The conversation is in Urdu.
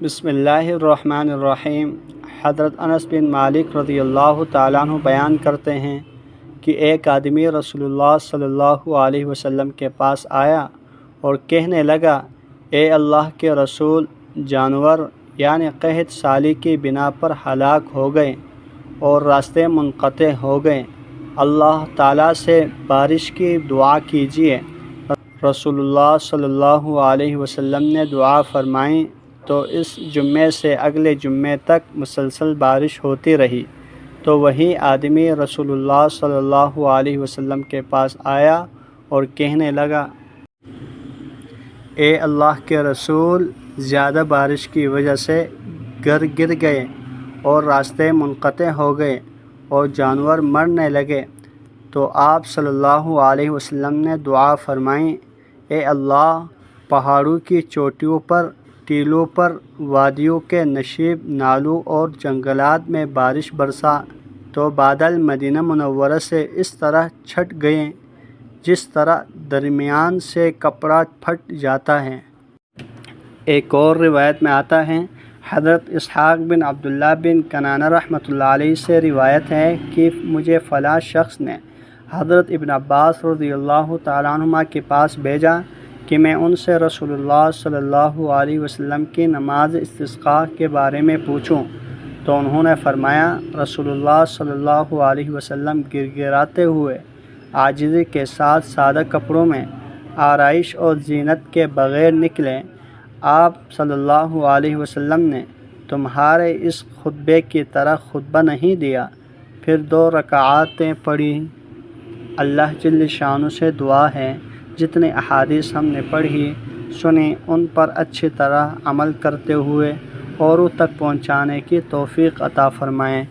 بسم اللہ الرحمن الرحیم۔ حضرت انس بن مالک رضی اللہ تعالیٰ عنہ بیان کرتے ہیں کہ ایک آدمی رسول اللہ صلی اللہ علیہ وسلم کے پاس آیا اور کہنے لگا، اے اللہ کے رسول، جانور یعنی قحط سالی کی بنا پر ہلاک ہو گئے اور راستے منقطع ہو گئے، اللہ تعالیٰ سے بارش کی دعا کیجیے۔ رسول اللہ صلی اللہ علیہ وسلم نے دعا فرمائی تو اس جمعے سے اگلے جمعے تک مسلسل بارش ہوتی رہی۔ تو وہی آدمی رسول اللہ صلی اللہ علیہ وسلم کے پاس آیا اور کہنے لگا، اے اللہ کے رسول، زیادہ بارش کی وجہ سے گھر گر گئے اور راستے منقطع ہو گئے اور جانور مرنے لگے۔ تو آپ صلی اللہ علیہ وسلم نے دعا فرمائی، اے اللہ، پہاڑوں کی چوٹیوں پر، ٹیلوں پر، وادیوں کے نشیب نالوں اور جنگلات میں بارش برسا تو بادل مدینہ منورہ سے اس طرح چھٹ گئے جس طرح درمیان سے کپڑا پھٹ جاتا ہے۔ ایک اور روایت میں آتا ہے، حضرت اسحاق بن عبداللہ بن کنانہ رحمۃ اللہ علیہ سے روایت ہے کہ مجھے فلاں شخص نے حضرت ابن عباس رضی اللہ تعالیٰ عنہما کے پاس بھیجا کہ میں ان سے رسول اللہ صلی اللہ علیہ وسلم کی نماز استسقاء کے بارے میں پوچھوں، تو انہوں نے فرمایا، رسول اللہ صلی اللہ علیہ وسلم گر گراتے ہوئے عاجزی کے ساتھ سادہ کپڑوں میں، آرائش اور زینت کے بغیر نکلے۔ آپ صلی اللہ علیہ وسلم نے تمہارے اس خطبے کی طرح خطبہ نہیں دیا، پھر 2 رکعتیں پڑھی۔ اللہ جل شانہ سے دعا ہے جتنے احادیث ہم نے پڑھی سنی ان پر اچھی طرح عمل کرتے ہوئے اوروں تک پہنچانے کی توفیق عطا فرمائیں۔